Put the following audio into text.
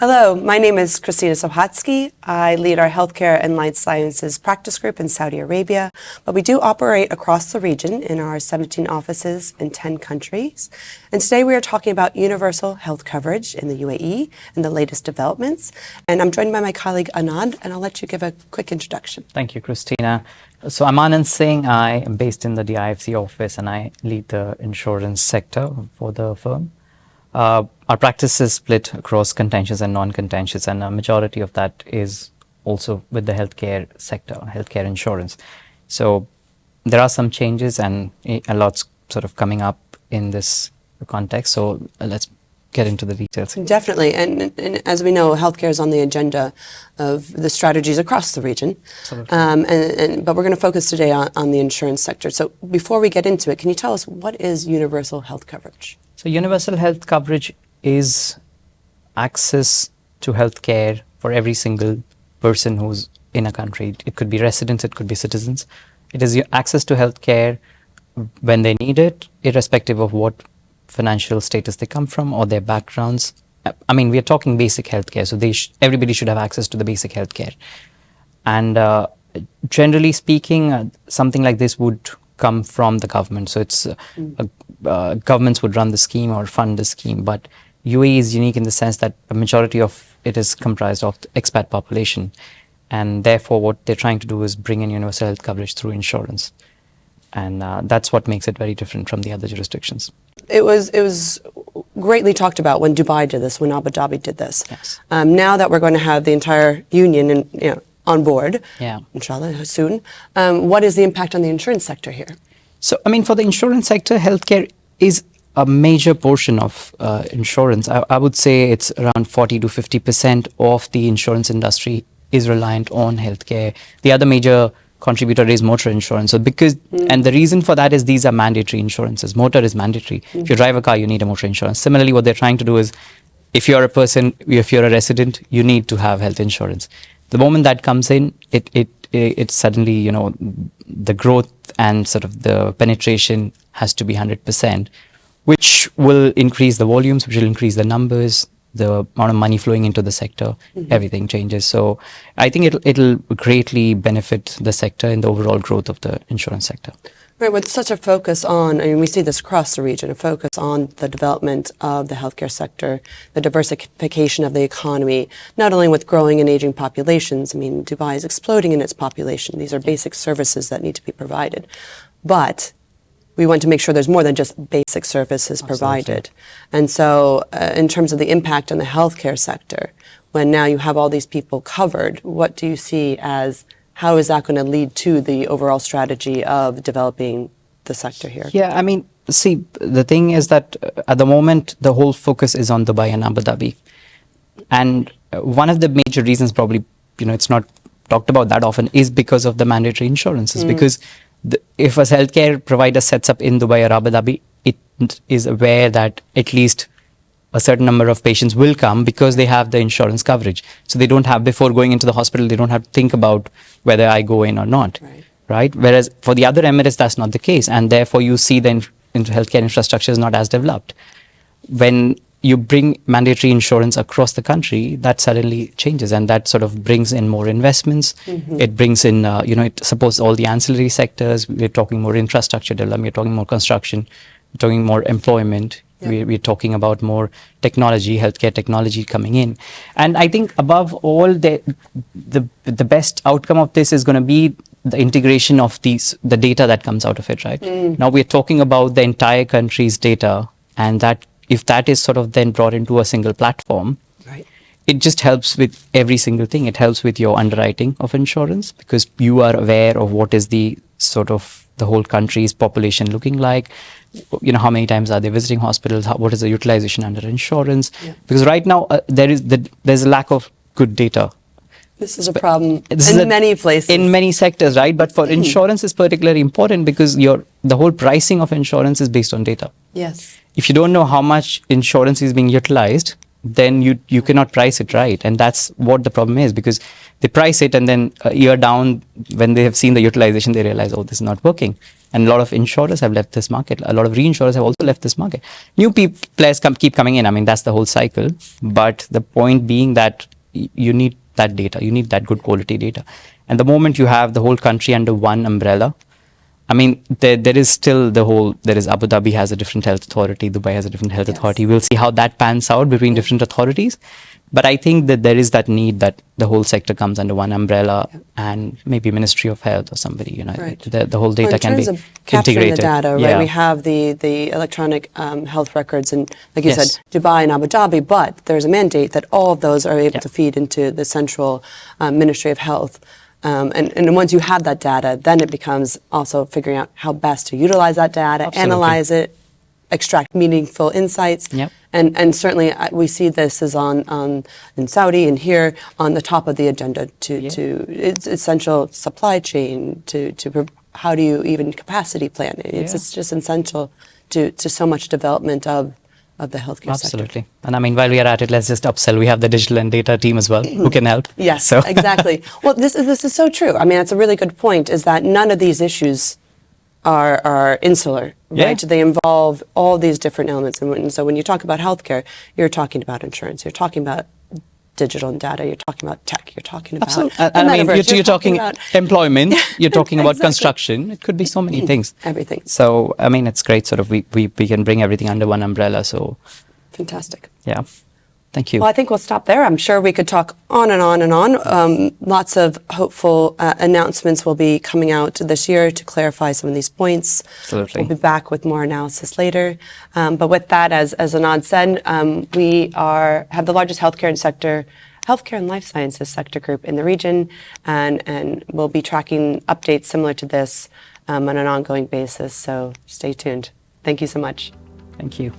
Hello, my name is Christina Sochacki. I lead our healthcare and life sciences practice group in Saudi Arabia, but we do operate across the region in our 17 offices in 10 countries. And today we are talking about universal health coverage in the UAE and the latest developments. And I'm joined by my colleague Anand, and I'll let you give a quick introduction. Thank you, Christina. So I'm Anand Singh. I am based in the DIFC office and I lead the insurance sector for the firm. Our practice is split across contentious and non-contentious, and a majority of that is also with the healthcare sector, healthcare insurance. So there are some changes and a lot's sort of coming up in this context. So let's get into the details. Definitely. And as we know, healthcare is on the agenda of the strategies across the region. But we're going to focus today on the insurance sector. So before we get into it, can you tell us what is universal health coverage? So universal health coverage is access to healthcare for every single person who's in a country. It could be residents, it could be citizens. It is access to healthcare when they need it, irrespective of what financial status they come from or their backgrounds. I mean, we are talking basic healthcare, so everybody should have access to the basic healthcare. And generally speaking, something like this would come from the government. So it's governments would run the scheme or fund the scheme. But UAE is unique in the sense that a majority of it is comprised of the expat population. And therefore, what they're trying to do is bring in universal health coverage through insurance. And that's what makes it very different from the other jurisdictions. It was greatly talked about when Dubai did this, when Abu Dhabi did this. Yes. Now that we're going to have the entire union on board, inshallah, soon, what is the impact on the insurance sector here? So, I mean, for the insurance sector, healthcare is a major portion of insurance. I would say it's around 40 to 50% of the insurance industry is reliant on healthcare. The other major contributor is motor insurance. So and the reason for that is these are mandatory insurances. Motor is mandatory. If you drive a car, you need a motor insurance. Similarly, what they're trying to do is, if you're a resident, you need to have health insurance. The moment that comes in, it suddenly, the growth and sort of the penetration has to be 100%, which will increase the volumes, which will increase the numbers, the amount of money flowing into the sector, everything changes. So I think it'll greatly benefit the sector in the overall growth of the insurance sector. Right, with such a focus on, we see this across the region, a focus on the development of the healthcare sector, the diversification of the economy, not only with growing and aging populations. I mean, Dubai is exploding in its population. These are basic services that need to be provided. But we want to make sure there's more than just basic services provided. And so in terms of the impact on the healthcare sector, when now you have all these people covered, what do you see as, how is that going to lead to the overall strategy of developing the sector here? Yeah, I mean, see, the thing is that at the moment, the whole focus is on Dubai and Abu Dhabi. And one of the major reasons probably, it's not talked about that often is because of the mandatory insurances. Because if a healthcare provider sets up in Dubai or Abu Dhabi, it is aware that at least a certain number of patients will come because they have the insurance coverage. So they don't have, before going into the hospital, they don't have to think about whether I go in or not, right? Whereas for the other Emirates, that's not the case. And therefore you see the healthcare infrastructure is not as developed. When you bring mandatory insurance across the country, that suddenly changes, and that sort of brings in more investments. It brings in, it supports all the ancillary sectors. We're talking more infrastructure development, we're talking more construction, we're talking more employment. We're talking about more technology, healthcare technology coming in. And I think above all, the best outcome of this is going to be the integration of the data that comes out of it, right? Now we're talking about the entire country's data, and that if that is sort of then brought into a single platform, it just helps with every single thing. It helps with your underwriting of insurance because you are aware of what is the sort of the whole country's population looking like. How many times are they visiting hospitals? What is the utilization under insurance? Because right now there's a lack of good data. This is a problem in many places. In many sectors, right? But for insurance is particularly important because the whole pricing of insurance is based on data. Yes. If you don't know how much insurance is being utilized, then you cannot price it right. And that's what the problem is, because they price it and then a year down, when they have seen the utilization, they realize, oh, this is not working. And a lot of insurers have left this market. A lot of reinsurers have also left this market. New players keep coming in. I mean, that's the whole cycle. But the point being that you need that data. You need that good quality data. And the moment you have the whole country under one umbrella, I mean, there is still there is Abu Dhabi has a different health authority, Dubai has a different health authority. We'll see how that pans out between different authorities. But I think that there is that need that the whole sector comes under one umbrella and maybe Ministry of Health or somebody, the whole data can be integrated. In terms of capturing the data, right? We have the electronic health records and, like you said, Dubai and Abu Dhabi, but there's a mandate that all of those are able to feed into the central Ministry of Health. And once you have that data, then it becomes also figuring out how best to utilize that data, analyze it, extract meaningful insights. And certainly we see this as in Saudi and here on the top of the agenda to it's essential supply chain to how do you even capacity plan it. It's just essential to so much development of the healthcare sector. Absolutely. And I mean, while we are at it, let's just upsell. We have the digital and data team as well who can help. Yes, exactly. Well, this is so true. I mean, that's a really good point, is that none of these issues are insular, right? They involve all these different elements. And so when you talk about healthcare, you're talking about insurance, you're talking about digital and data, you're talking about tech, you're talking about I mean, you're talking about employment, you're talking about construction. It could be so many things. Everything. So, I mean, it's great sort of we can bring everything under one umbrella. So fantastic. Yeah. Thank you. Well, I think we'll stop there. I'm sure we could talk on and on and on. Lots of hopeful announcements will be coming out this year to clarify some of these points. Absolutely. We'll be back with more analysis later. But with that, as Anand said, we have the largest healthcare and life sciences sector group in the region, and we'll be tracking updates similar to this on an ongoing basis. So stay tuned. Thank you so much. Thank you.